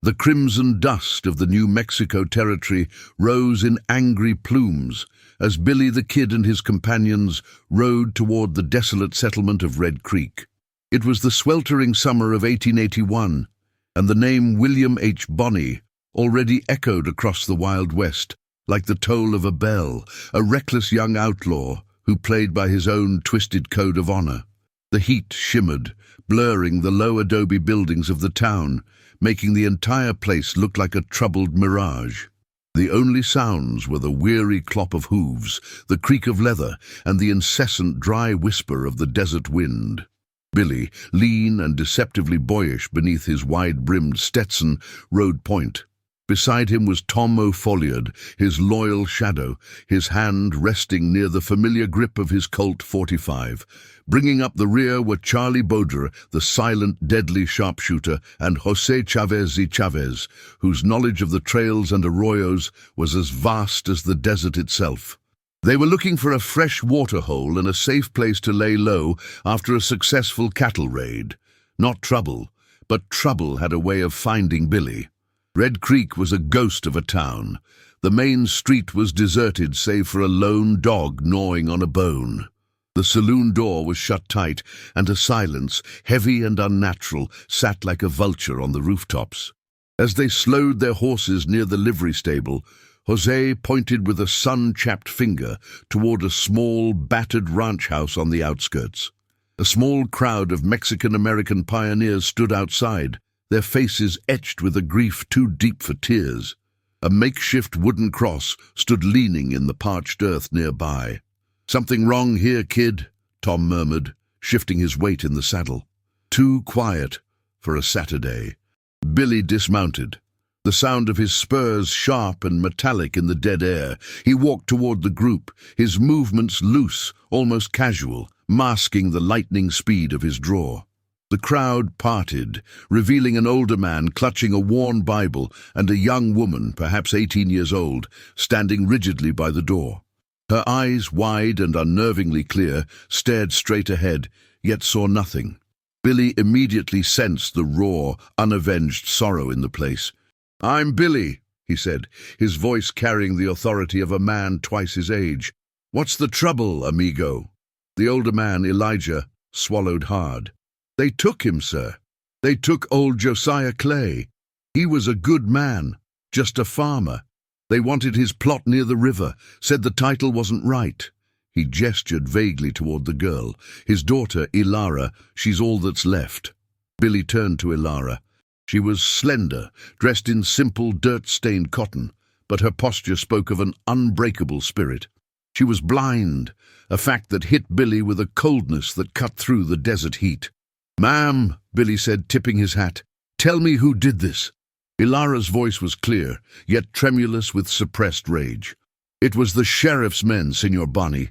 The crimson dust of the New Mexico territory rose in angry plumes as Billy the Kid and his companions rode toward the desolate settlement of Red Creek. It was the sweltering summer of 1881, and the name William H. Bonney already echoed across the Wild West like the toll of a bell, a reckless young outlaw who played by his own twisted code of honor. The heat shimmered, blurring the low adobe buildings of the town, making the entire place look like a troubled mirage. The only sounds were the weary clop of hooves, the creak of leather, and the incessant dry whisper of the desert wind. Billy, lean and deceptively boyish beneath his wide-brimmed Stetson, rode point. Beside him was Tom O'Folliard, his loyal shadow, his hand resting near the familiar grip of his Colt 45. Bringing up the rear were Charlie Baudre, the silent, deadly sharpshooter, and José Chavez y Chavez, whose knowledge of the trails and arroyos was as vast as the desert itself. They were looking for a fresh waterhole and a safe place to lay low after a successful cattle raid. Not trouble, but trouble had a way of finding Billy. Red Creek was a ghost of a town. The main street was deserted save for a lone dog gnawing on a bone. The saloon door was shut tight, and a silence, heavy and unnatural, sat like a vulture on the rooftops. As they slowed their horses near the livery stable, José pointed with a sun-chapped finger toward a small, battered ranch house on the outskirts. A small crowd of Mexican-American pioneers stood outside, their faces etched with a grief too deep for tears. A makeshift wooden cross stood leaning in the parched earth nearby. "Something wrong here, kid," Tom murmured, shifting his weight in the saddle. Too quiet for a Saturday. Billy dismounted. The sound of his spurs sharp and metallic in the dead air. He walked toward the group, his movements loose, almost casual, masking the lightning speed of his draw. The crowd parted, revealing an older man clutching a worn Bible and a young woman, perhaps 18 years old, standing rigidly by the door. Her eyes, wide and unnervingly clear, stared straight ahead, yet saw nothing. Billy immediately sensed the raw, unavenged sorrow in the place. "I'm Billy," he said, his voice carrying the authority of a man twice his age. "What's the trouble, amigo?" The older man, Elijah, swallowed hard. "They took him, sir. They took old Josiah Clay. He was a good man, just a farmer. They wanted his plot near the river, said the title wasn't right." He gestured vaguely toward the girl. "His daughter, Ilara, she's all that's left." Billy turned to Ilara. She was slender, dressed in simple, dirt-stained cotton, but her posture spoke of an unbreakable spirit. She was blind, a fact that hit Billy with a coldness that cut through the desert heat. "Ma'am," Billy said, tipping his hat, "tell me who did this." Ilara's voice was clear, yet tremulous with suppressed rage. "It was the sheriff's men, Senor Bonney.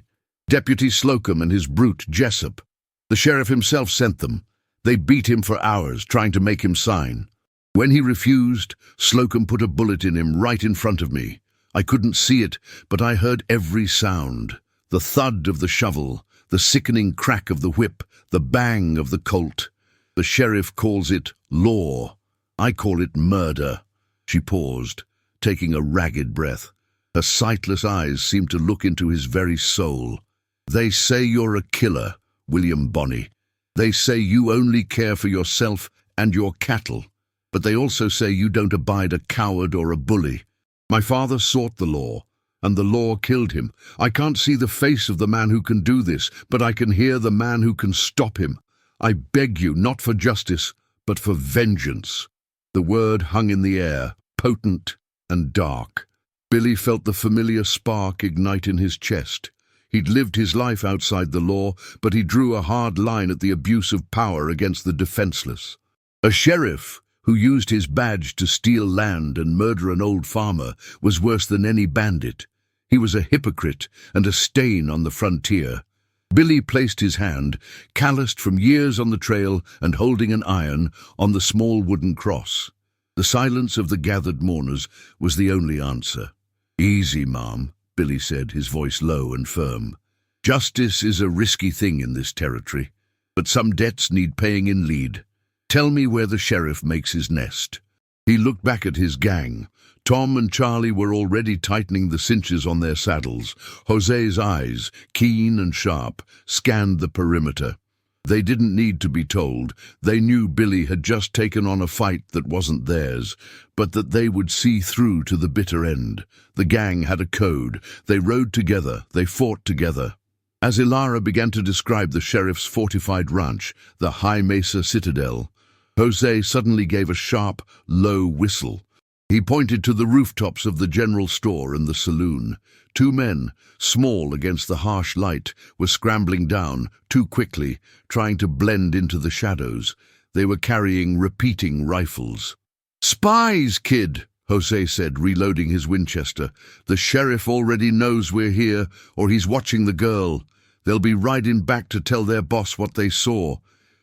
Deputy Slocum and his brute, Jessup. The sheriff himself sent them. They beat him for hours, trying to make him sign. When he refused, Slocum put a bullet in him right in front of me. I couldn't see it, but I heard every sound. The thud of the shovel, the sickening crack of the whip, the bang of the Colt. The sheriff calls it law. I call it murder." She paused, taking a ragged breath. Her sightless eyes seemed to look into his very soul. "They say you're a killer, William Bonney. They say you only care for yourself and your cattle. But they also say you don't abide a coward or a bully. My father sought the law, and the law killed him. I can't see the face of the man who can do this, but I can hear the man who can stop him. I beg you, not for justice, but for vengeance." The word hung in the air, potent and dark. Billy felt the familiar spark ignite in his chest. He'd lived his life outside the law, but he drew a hard line at the abuse of power against the defenseless. A sheriff who used his badge to steal land and murder an old farmer was worse than any bandit. He was a hypocrite and a stain on the frontier. Billy placed his hand, calloused from years on the trail and holding an iron, on the small wooden cross. The silence of the gathered mourners was the only answer. "Easy, Ma'am," Billy said, his voice low and firm. "Justice is a risky thing in this territory, but some debts need paying in lead. Tell me where the sheriff makes his nest." He looked back at his gang. Tom and Charlie were already tightening the cinches on their saddles. Jose's eyes, keen and sharp, scanned the perimeter. They didn't need to be told. They knew Billy had just taken on a fight that wasn't theirs, but that they would see through to the bitter end. The gang had a code. They rode together. They fought together. As Ilara began to describe the sheriff's fortified ranch, the High Mesa Citadel, Jose suddenly gave a sharp, low whistle. He pointed to the rooftops of the general store and the saloon. Two men, small against the harsh light, were scrambling down, too quickly, trying to blend into the shadows. They were carrying repeating rifles. "Spies, kid," Jose said, reloading his Winchester. "The sheriff already knows we're here, or he's watching the girl. They'll be riding back to tell their boss what they saw.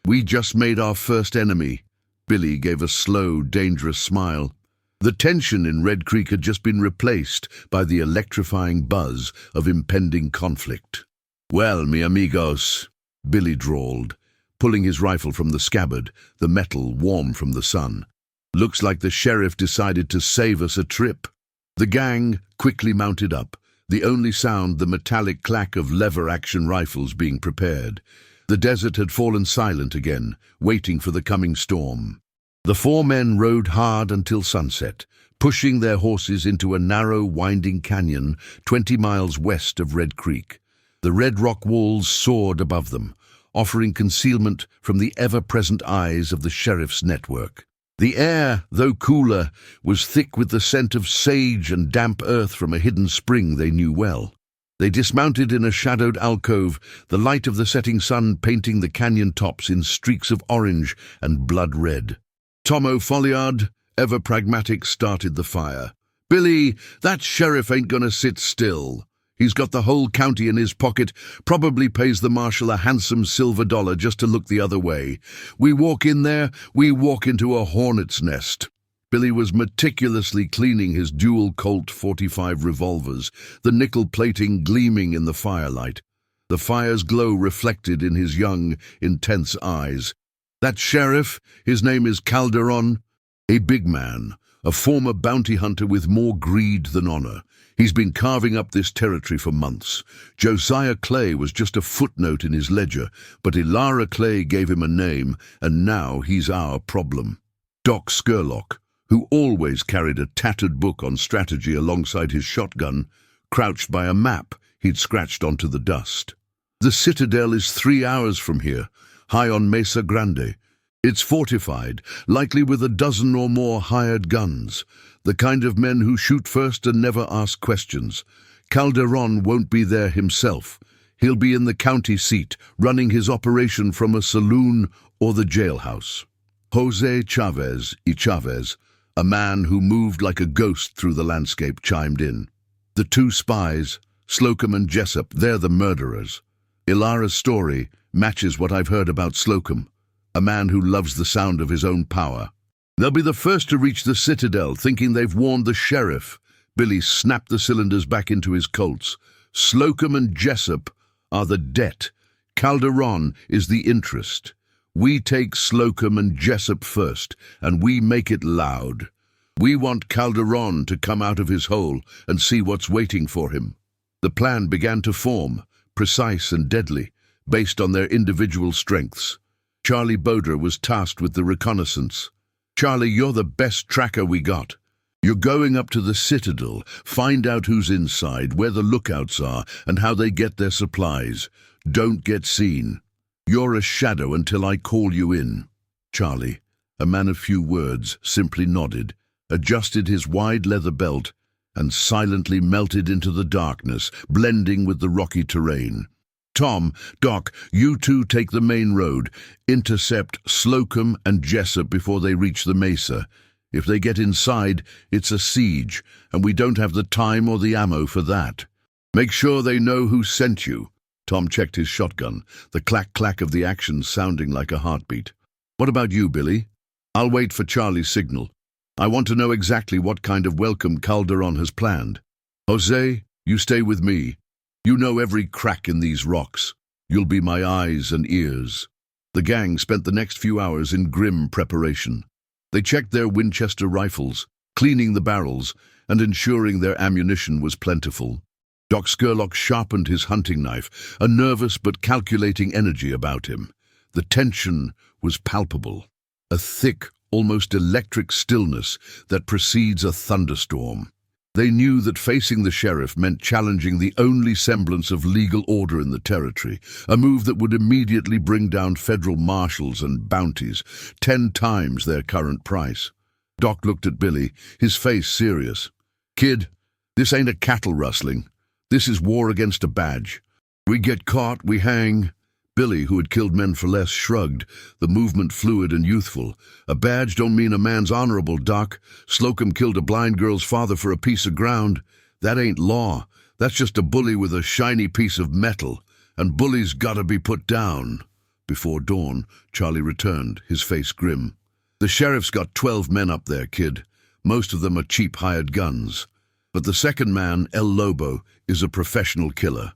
We just made our first enemy." Billy gave a slow, dangerous smile. The tension in Red Creek had just been replaced by the electrifying buzz of impending conflict. "Well, mi amigos," Billy drawled, pulling his rifle from the scabbard, the metal warm from the sun. "Looks like the sheriff decided to save us a trip." The gang quickly mounted up, the only sound the metallic clack of lever-action rifles being prepared. The desert had fallen silent again, waiting for the coming storm. The four men rode hard until sunset, pushing their horses into a narrow, winding canyon 20 miles west of Red Creek. The red rock walls soared above them, offering concealment from the ever-present eyes of the sheriff's network. The air, though cooler, was thick with the scent of sage and damp earth from a hidden spring they knew well. They dismounted in a shadowed alcove, the light of the setting sun painting the canyon tops in streaks of orange and blood red. Tomo Bl00d, ever pragmatic, started the fire. "Billy, that sheriff ain't gonna sit still. He's got the whole county in his pocket, probably pays the marshal a handsome silver dollar just to look the other way. We walk in there, we walk into a hornet's nest." Billy was meticulously cleaning his dual Colt 45 revolvers, the nickel plating gleaming in the firelight. The fire's glow reflected in his young, intense eyes. "That sheriff, his name is Calderon, a big man, a former bounty hunter with more greed than honor. He's been carving up this territory for months. Josiah Clay was just a footnote in his ledger, but Ilara Clay gave him a name, and now he's our problem." Doc Scurlock, who always carried a tattered book on strategy alongside his shotgun, crouched by a map he'd scratched onto the dust. "The Citadel is 3 hours from here, high on Mesa Grande. It's fortified, likely with a dozen or more hired guns, the kind of men who shoot first and never ask questions. Calderon won't be there himself. He'll be in the county seat, running his operation from a saloon or the jailhouse." Jose Chavez y Chavez, a man who moved like a ghost through the landscape, chimed in. "The two spies, Slocum and Jessup, they're the murderers. Ilara's story matches what I've heard about Slocum, a man who loves the sound of his own power. They'll be the first to reach the Citadel, thinking they've warned the sheriff." Billy snapped the cylinders back into his Colts. "Slocum and Jessup are the debt. Calderon is the interest. We take Slocum and Jessup first, and we make it loud. We want Calderon to come out of his hole and see what's waiting for him." The plan began to form, precise and deadly, based on their individual strengths. Charlie Boder was tasked with the reconnaissance. "Charlie, you're the best tracker we got. You're going up to the Citadel, find out who's inside, where the lookouts are, and how they get their supplies. Don't get seen. You're a shadow until I call you in." Charlie, a man of few words, simply nodded, adjusted his wide leather belt, and silently melted into the darkness, blending with the rocky terrain. "Tom, Doc, you two take the main road. Intercept Slocum and Jessup before they reach the mesa. If they get inside, it's a siege, and we don't have the time or the ammo for that. Make sure they know who sent you." Tom checked his shotgun, the clack-clack of the action sounding like a heartbeat. "What about you, Billy?" "I'll wait for Charlie's signal. I want to know exactly what kind of welcome Calderon has planned. Jose, you stay with me. You know every crack in these rocks. You'll be my eyes and ears." The gang spent the next few hours in grim preparation. They checked their Winchester rifles, cleaning the barrels and ensuring their ammunition was plentiful. Doc Scurlock sharpened his hunting knife, a nervous but calculating energy about him. The tension was palpable, a thick, almost electric stillness that precedes a thunderstorm. They knew that facing the sheriff meant challenging the only semblance of legal order in the territory, a move that would immediately bring down federal marshals and bounties, 10 times their current price. Doc looked at Billy, his face serious. "Kid, this ain't a cattle rustling. This is war against a badge. We get caught, we hang." Billy, who had killed men for less, shrugged, the movement fluid and youthful. "A badge don't mean a man's honorable, Doc. Slocum killed a blind girl's father for a piece of ground. That ain't law. That's just a bully with a shiny piece of metal. And bullies gotta be put down." Before dawn, Charlie returned, his face grim. "The sheriff's got 12 men up there, kid. Most of them are cheap hired guns. But the second man, El Lobo, is a professional killer.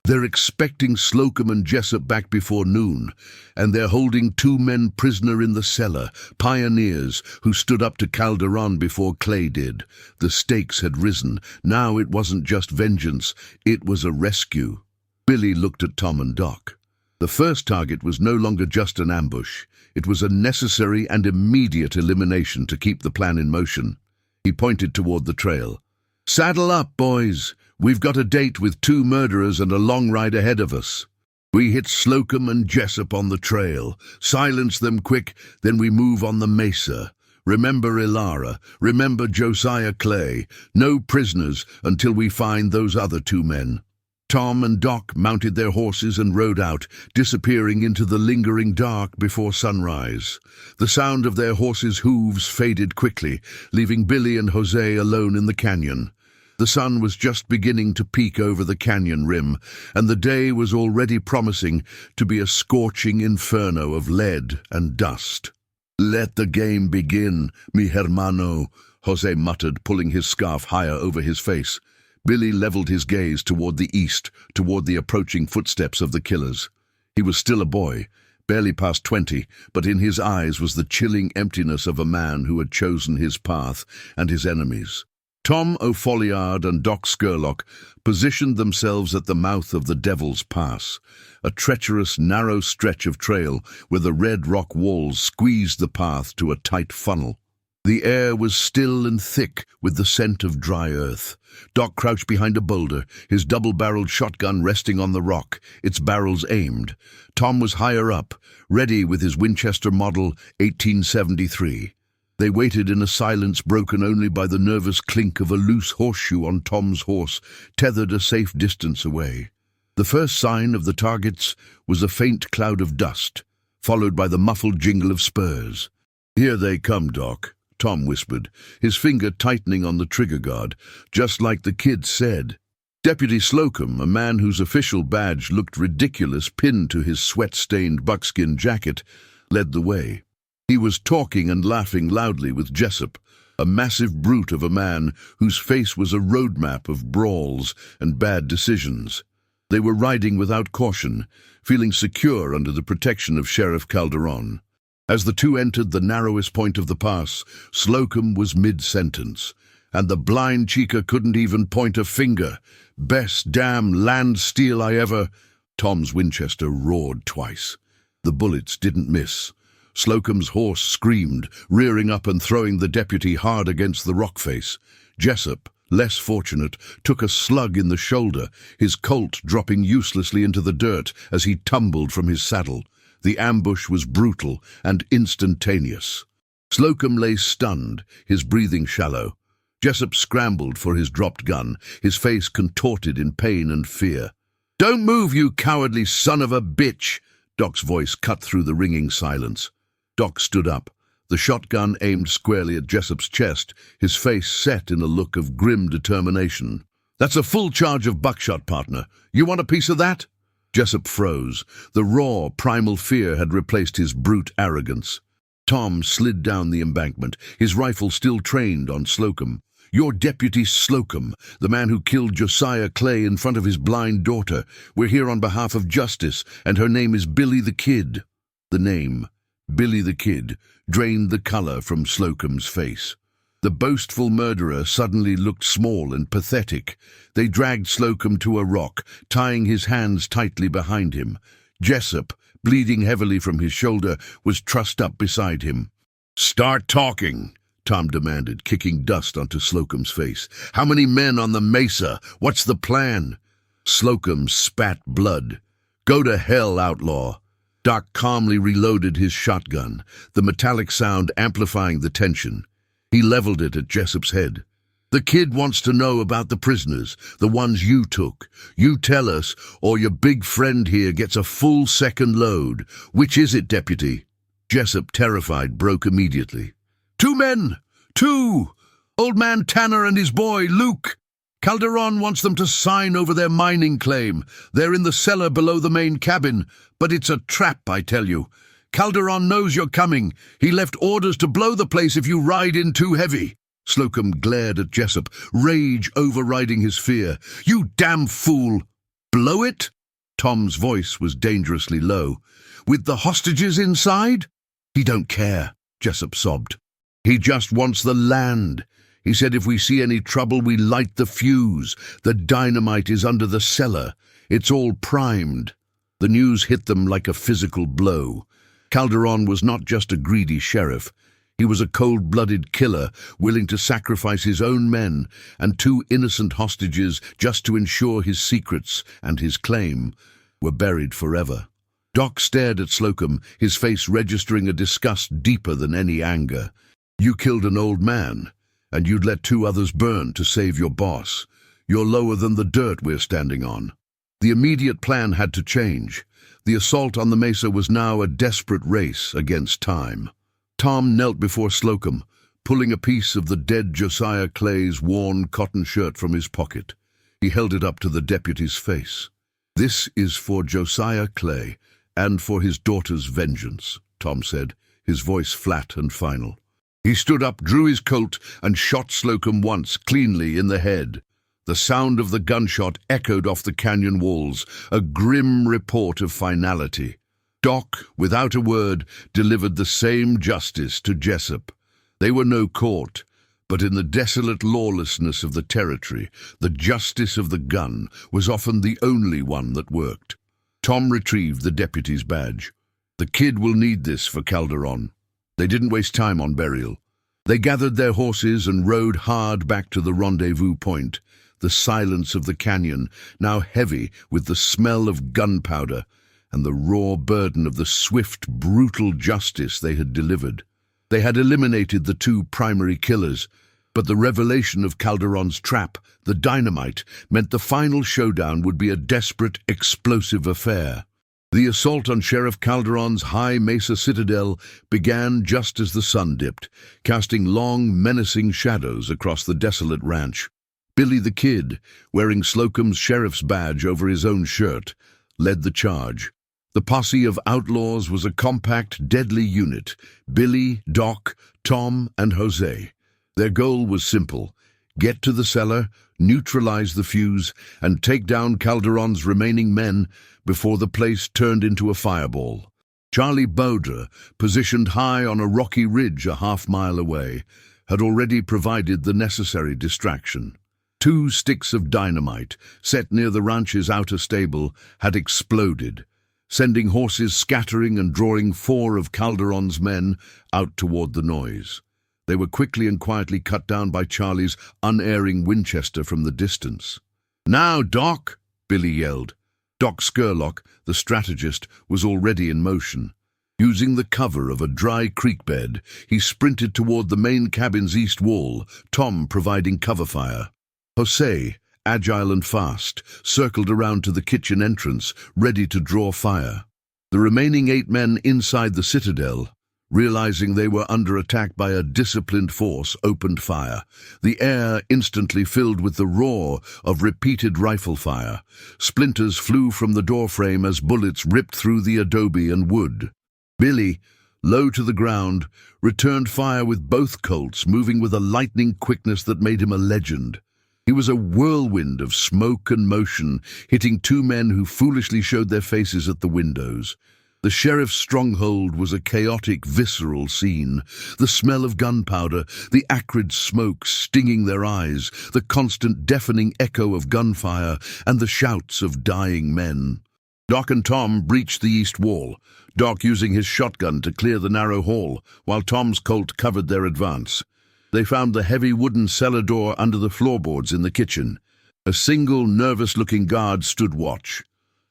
They're expecting Slocum and Jessup back before noon, and they're holding 2 men prisoner in the cellar, pioneers who stood up to Calderon before Clay did. The stakes had risen. Now it wasn't just vengeance, it was a rescue." Billy looked at Tom and Doc. The first target was no longer just an ambush. It was a necessary and immediate elimination to keep the plan in motion. He pointed toward the trail. "Saddle up, boys. We've got a date with 2 murderers and a long ride ahead of us. We hit Slocum and Jessup on the trail, silence them quick, then we move on the mesa. Remember Ilara, remember Josiah Clay. No prisoners until we find those other 2 men." Tom and Doc mounted their horses and rode out, disappearing into the lingering dark before sunrise. The sound of their horses' hooves faded quickly, leaving Billy and Jose alone in the canyon. The sun was just beginning to peek over the canyon rim, and the day was already promising to be a scorching inferno of lead and dust. "Let the game begin, mi hermano," Jose muttered, pulling his scarf higher over his face. Billy leveled his gaze toward the east, toward the approaching footsteps of the killers. He was still a boy, barely past 20, but in his eyes was the chilling emptiness of a man who had chosen his path and his enemies. Tom O'Folliard and Doc Scurlock positioned themselves at the mouth of the Devil's Pass, a treacherous, narrow stretch of trail where the red rock walls squeezed the path to a tight funnel. The air was still and thick with the scent of dry earth. Doc crouched behind a boulder, his double-barreled shotgun resting on the rock, its barrels aimed. Tom was higher up, ready with his Winchester Model 1873. They waited in a silence broken only by the nervous clink of a loose horseshoe on Tom's horse, tethered a safe distance away. The first sign of the targets was a faint cloud of dust, followed by the muffled jingle of spurs. "Here they come, Doc," Tom whispered, his finger tightening on the trigger guard, just like the kid said. Deputy Slocum, a man whose official badge looked ridiculous pinned to his sweat-stained buckskin jacket, led the way. He was talking and laughing loudly with Jessup, a massive brute of a man whose face was a roadmap of brawls and bad decisions. They were riding without caution, feeling secure under the protection of Sheriff Calderon. As the 2 entered the narrowest point of the pass, Slocum was mid-sentence, and the blind chica couldn't even point a finger. "Best damn land steal I ever—" Tom's Winchester roared twice. The bullets didn't miss. Slocum's horse screamed, rearing up and throwing the deputy hard against the rock face. Jessup, less fortunate, took a slug in the shoulder, his colt dropping uselessly into the dirt as he tumbled from his saddle. The ambush was brutal and instantaneous. Slocum lay stunned, his breathing shallow. Jessup scrambled for his dropped gun, his face contorted in pain and fear. "Don't move, you cowardly son of a bitch!" Doc's voice cut through the ringing silence. Doc stood up, the shotgun aimed squarely at Jessup's chest, his face set in a look of grim determination. "That's a full charge of buckshot, partner. You want a piece of that?" Jessup froze. The raw, primal fear had replaced his brute arrogance. Tom slid down the embankment, his rifle still trained on Slocum. "You're Deputy Slocum, the man who killed Josiah Clay in front of his blind daughter. We're here on behalf of justice, and her name is Billy the Kid." The name, Billy the Kid, drained the color from Slocum's face. The boastful murderer suddenly looked small and pathetic. They dragged Slocum to a rock, tying his hands tightly behind him. Jessup, bleeding heavily from his shoulder, was trussed up beside him. "Start talking," Tom demanded, kicking dust onto Slocum's face. "How many men on the mesa? What's the plan?" Slocum spat blood. "Go to hell, outlaw." Doc calmly reloaded his shotgun, the metallic sound amplifying the tension. He leveled it at Jessup's head. "The kid wants to know about the prisoners, the ones you took. You tell us, or your big friend here gets a full second load. Which is it, Deputy?" Jessup, terrified, broke immediately. "Two men! Two! Old man Tanner and his boy, Luke. Calderon wants them to sign over their mining claim. They're in the cellar below the main cabin, but it's a trap, I tell you. Calderon knows you're coming. He left orders to blow the place if you ride in too heavy." Slocum glared at Jessup, rage overriding his fear. "You damn fool! Blow it?" Tom's voice was dangerously low. "With the hostages inside?" "He don't care," Jessup sobbed. "He just wants the land. He said if we see any trouble, we light the fuse. The dynamite is under the cellar. It's all primed." The news hit them like a physical blow. Calderon was not just a greedy sheriff. He was a cold-blooded killer, willing to sacrifice his own men and two innocent hostages just to ensure his secrets and his claim were buried forever. Doc stared at Slocum, his face registering a disgust deeper than any anger. "You killed an old man, and you'd let two others burn to save your boss. You're lower than the dirt we're standing on." The immediate plan had to change. The assault on the mesa was now a desperate race against time. Tom knelt before Slocum, pulling a piece of the dead Josiah Clay's worn cotton shirt from his pocket. He held it up to the deputy's face. "This is for Josiah Clay and for his daughter's vengeance," Tom said, his voice flat and final. He stood up, drew his Colt, and shot Slocum once, cleanly in the head. The sound of the gunshot echoed off the canyon walls, a grim report of finality. Doc, without a word, delivered the same justice to Jessup. They were no court, but in the desolate lawlessness of the territory, the justice of the gun was often the only one that worked. Tom retrieved the deputy's badge. "The kid will need this for Calderon." They didn't waste time on burial. They gathered their horses and rode hard back to the rendezvous point. The silence of the canyon, now heavy with the smell of gunpowder and the raw burden of the swift, brutal justice they had delivered. They had eliminated the two primary killers, but the revelation of Calderon's trap, the dynamite, meant the final showdown would be a desperate, explosive affair. The assault on Sheriff Calderon's high mesa citadel began just as the sun dipped, casting long, menacing shadows across the desolate ranch. Billy the Kid, wearing Slocum's sheriff's badge over his own shirt, led the charge. The posse of outlaws was a compact, deadly unit: Billy, Doc, Tom, and Jose. Their goal was simple: get to the cellar, neutralize the fuse, and take down Calderon's remaining men before the place turned into a fireball. Charlie Bl00d, positioned high on a rocky ridge a half-mile away, had already provided the necessary distraction. 2 sticks of dynamite, set near the ranch's outer stable, had exploded, sending horses scattering and drawing 4 of Calderon's men out toward the noise. They were quickly and quietly cut down by Charlie's unerring Winchester from the distance. "Now, Doc!" Billy yelled. Doc Scurlock, the strategist, was already in motion. Using the cover of a dry creek bed, he sprinted toward the main cabin's east wall, Tom providing cover fire. Jose, agile and fast, circled around to the kitchen entrance, ready to draw fire. The remaining 8 men inside the citadel, realizing they were under attack by a disciplined force, opened fire. The air instantly filled with the roar of repeated rifle fire. Splinters flew from the doorframe as bullets ripped through the adobe and wood. Billy, low to the ground, returned fire with both Colts, moving with a lightning quickness that made him a legend. He was a whirlwind of smoke and motion, hitting 2 men who foolishly showed their faces at the windows. The sheriff's stronghold was a chaotic, visceral scene. The smell of gunpowder, the acrid smoke stinging their eyes, the constant deafening echo of gunfire, and the shouts of dying men. Doc and Tom breached the east wall, Doc using his shotgun to clear the narrow hall, while Tom's Colt covered their advance. They found the heavy wooden cellar door under the floorboards in the kitchen. A single nervous-looking guard stood watch.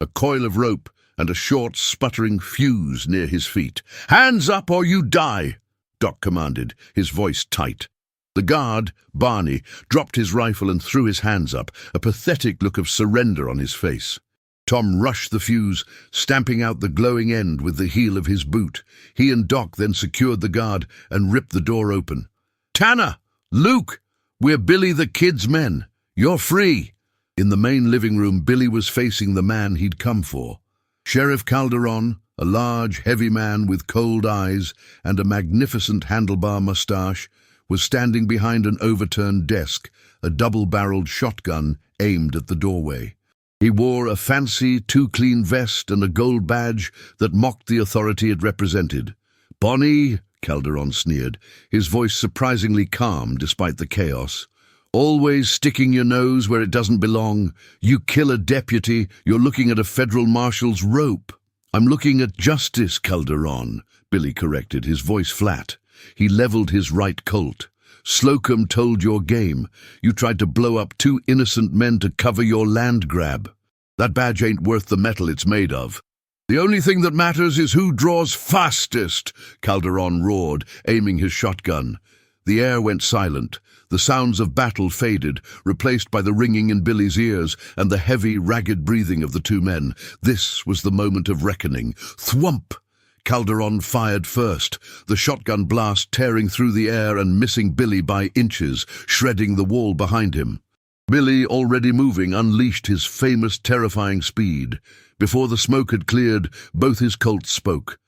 A coil of rope and a short, sputtering fuse near his feet. "Hands up or you die!" Doc commanded, his voice tight. The guard, Barney, dropped his rifle and threw his hands up, a pathetic look of surrender on his face. Tom rushed the fuse, stamping out the glowing end with the heel of his boot. He and Doc then secured the guard and ripped the door open. "Tanner! Luke! We're Billy the Kid's men. You're free!" In the main living room, Billy was facing the man he'd come for. Sheriff Calderon, a large, heavy man with cold eyes and a magnificent handlebar mustache, was standing behind an overturned desk, a double-barreled shotgun aimed at the doorway. He wore a fancy, too-clean vest and a gold badge that mocked the authority it represented. "Bonnie," Calderon sneered, his voice surprisingly calm despite the chaos. "Always sticking your nose where it doesn't belong. You kill a deputy, you're looking at a federal marshal's rope." "I'm looking at justice, Calderon," Billy corrected, his voice flat. He leveled his right Colt. "Slocum told your game. You tried to blow up 2 innocent men to cover your land grab. That badge ain't worth the metal it's made of." "The only thing that matters is who draws fastest," Calderon roared, aiming his shotgun. The air went silent. The sounds of battle faded, replaced by the ringing in Billy's ears and the heavy, ragged breathing of the 2 men. This was the moment of reckoning. Thwump! Calderon fired first, the shotgun blast tearing through the air and missing Billy by inches, shredding the wall behind him. Billy, already moving, unleashed his famous, terrifying speed. Before the smoke had cleared, both his Colts spoke.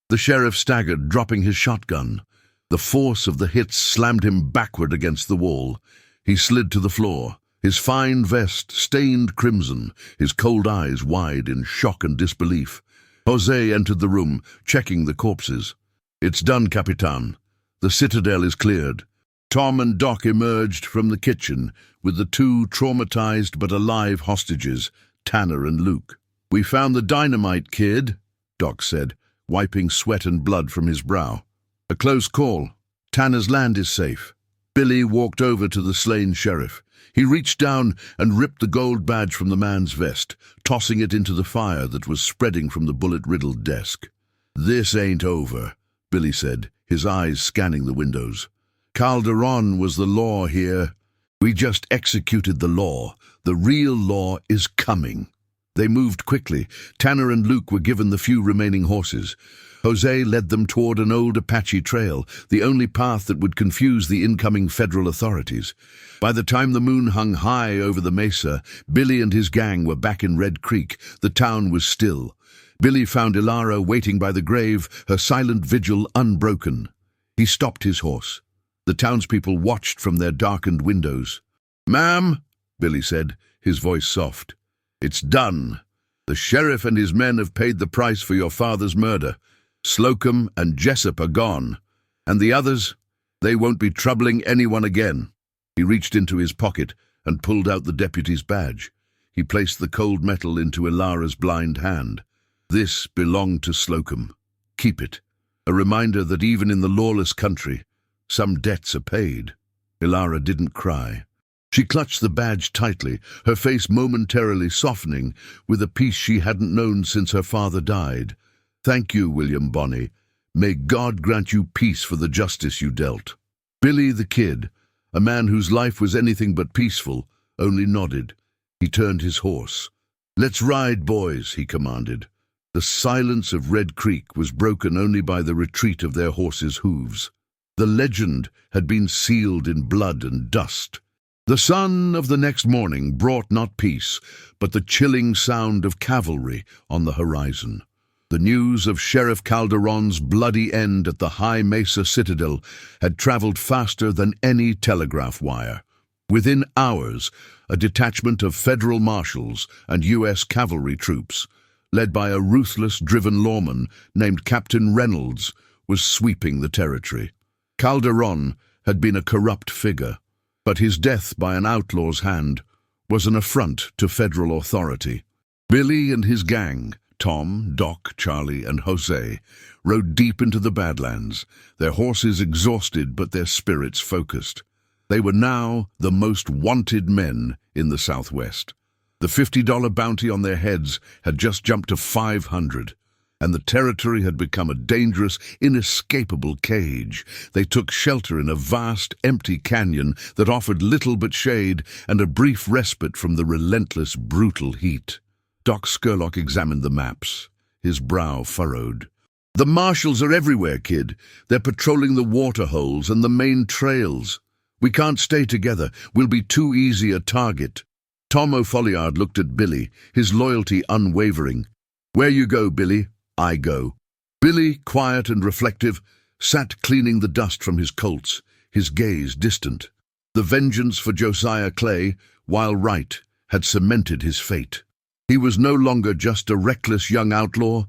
The sheriff staggered, dropping his shotgun. The force of the hits slammed him backward against the wall. He slid to the floor, his fine vest stained crimson, his cold eyes wide in shock and disbelief. Jose entered the room, checking the corpses. "It's done, Capitan. The citadel is cleared." Tom and Doc emerged from the kitchen with the 2 traumatized but alive hostages, Tanner and Luke. "We found the dynamite, kid," Doc said, wiping sweat and blood from his brow. "A close call. Tanner's land is safe." Billy walked over to the slain sheriff. He reached down and ripped the gold badge from the man's vest, tossing it into the fire that was spreading from the bullet-riddled desk. "This ain't over," Billy said, his eyes scanning the windows. "Calderon was the law here. We just executed the law. The real law is coming." They moved quickly. Tanner and Luke were given the few remaining horses. Jose led them toward an old Apache trail, the only path that would confuse the incoming federal authorities. By the time the moon hung high over the mesa, Billy and his gang were back in Red Creek. The town was still. Billy found Ilara waiting by the grave, her silent vigil unbroken. He stopped his horse. The townspeople watched from their darkened windows. "Ma'am," Billy said, his voice soft, "it's done. The sheriff and his men have paid the price for your father's murder. Slocum and Jessup are gone. And the others, they won't be troubling anyone again." He reached into his pocket and pulled out the deputy's badge. He placed the cold metal into Ilara's blind hand. "This belonged to Slocum. Keep it. A reminder that even in the lawless country, some debts are paid." Ilara didn't cry. She clutched the badge tightly, her face momentarily softening with a peace she hadn't known since her father died. "Thank you, William Bonney. May God grant you peace for the justice you dealt." Billy the Kid, a man whose life was anything but peaceful, only nodded. He turned his horse. "Let's ride, boys," he commanded. The silence of Red Creek was broken only by the retreat of their horses' hooves. The legend had been sealed in blood and dust. The sun of the next morning brought not peace, but the chilling sound of cavalry on the horizon. The news of Sheriff Calderon's bloody end at the High Mesa Citadel had traveled faster than any telegraph wire. Within hours, a detachment of federal marshals and U.S. cavalry troops, led by a ruthless, driven lawman named Captain Reynolds, was sweeping the territory. Calderon had been a corrupt figure, but his death by an outlaw's hand was an affront to federal authority. Billy and his gang, Tom, Doc, Charlie, and Jose, rode deep into the Badlands, their horses exhausted but their spirits focused. They were now the most wanted men in the Southwest. The $50 bounty on their heads had just jumped to $500, and the territory had become a dangerous, inescapable cage. They took shelter in a vast, empty canyon that offered little but shade and a brief respite from the relentless, brutal heat. Doc Scurlock examined the maps, his brow furrowed. "The marshals are everywhere, kid. They're patrolling the waterholes and the main trails. We can't stay together. We'll be too easy a target." Tom O'Folliard looked at Billy, his loyalty unwavering. "Where you go, Billy, I go." Billy, quiet and reflective, sat cleaning the dust from his Colts, his gaze distant. The vengeance for Josiah Clay, while right, had cemented his fate. He was no longer just a reckless young outlaw.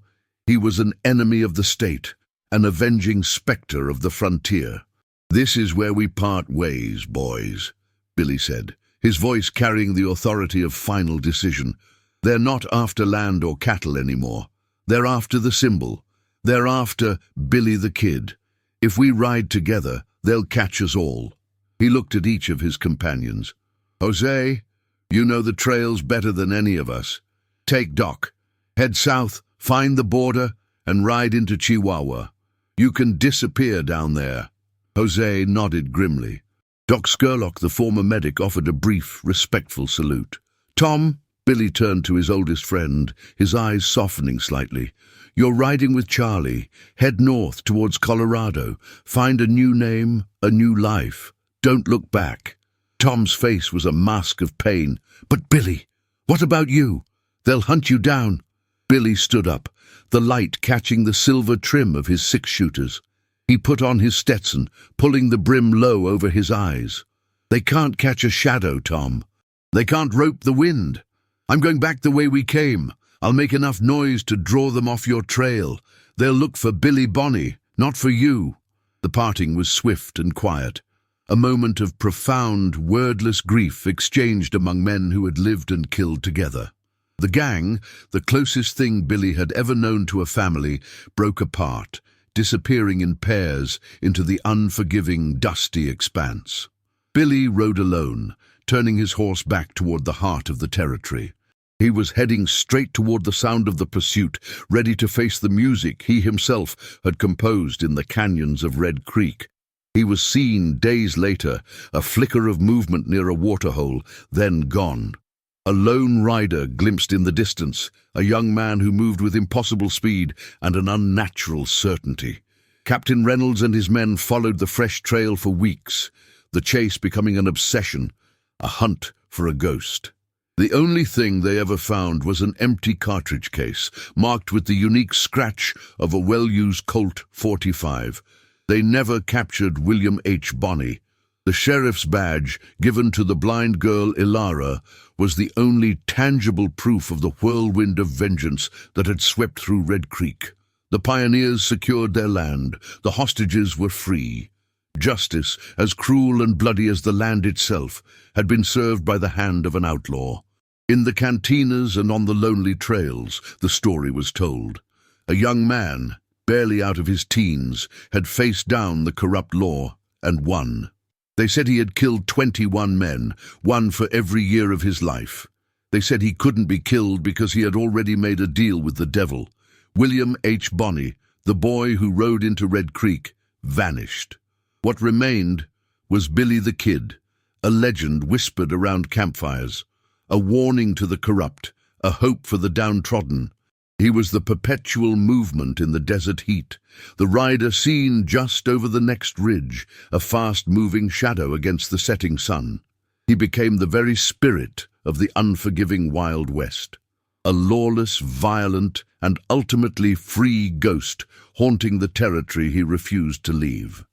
He was an enemy of the state, an avenging specter of the frontier. "This is where we part ways, boys," Billy said, his voice carrying the authority of final decision. "They're not after land or cattle anymore. They're after the symbol. They're after Billy the Kid. If we ride together, they'll catch us all." He looked at each of his companions. "Jose, you know the trails better than any of us. Take Doc. Head south, find the border, and ride into Chihuahua. You can disappear down there." Jose nodded grimly. Doc Scurlock, the former medic, offered a brief, respectful salute. "Tom," Billy turned to his oldest friend, his eyes softening slightly. "You're riding with Charlie. Head north towards Colorado. Find a new name, a new life. Don't look back." Tom's face was a mask of pain. "But Billy, what about you? They'll hunt you down." Billy stood up, the light catching the silver trim of his six-shooters. He put on his Stetson, pulling the brim low over his eyes. "They can't catch a shadow, Tom. They can't rope the wind. I'm going back the way we came. I'll make enough noise to draw them off your trail. They'll look for Billy Bonney, not for you." The parting was swift and quiet, a moment of profound, wordless grief exchanged among men who had lived and killed together. The gang, the closest thing Billy had ever known to a family, broke apart, disappearing in pairs into the unforgiving, dusty expanse. Billy rode alone, turning his horse back toward the heart of the territory. He was heading straight toward the sound of the pursuit, ready to face the music he himself had composed in the canyons of Red Creek. He was seen days later, a flicker of movement near a waterhole, then gone. A lone rider glimpsed in the distance, a young man who moved with impossible speed and an unnatural certainty. Captain Reynolds and his men followed the fresh trail for weeks, the chase becoming an obsession, a hunt for a ghost. The only thing they ever found was an empty cartridge case, marked with the unique scratch of a well-used Colt .45. They never captured William H. Bonney. The sheriff's badge, given to the blind girl Ilara, was the only tangible proof of the whirlwind of vengeance that had swept through Red Creek. The pioneers secured their land. The hostages were free. Justice, as cruel and bloody as the land itself, had been served by the hand of an outlaw. In the cantinas and on the lonely trails, the story was told. A young man, barely out of his teens, had faced down the corrupt law and won. They said he had killed 21 men, one for every year of his life. They said he couldn't be killed because he had already made a deal with the devil. William H. Bonney, the boy who rode into Red Creek, vanished. What remained was Billy the Kid, a legend whispered around campfires, a warning to the corrupt, a hope for the downtrodden. He was the perpetual movement in the desert heat, the rider seen just over the next ridge, a fast-moving shadow against the setting sun. He became the very spirit of the unforgiving Wild West, a lawless, violent, and ultimately free ghost haunting the territory he refused to leave.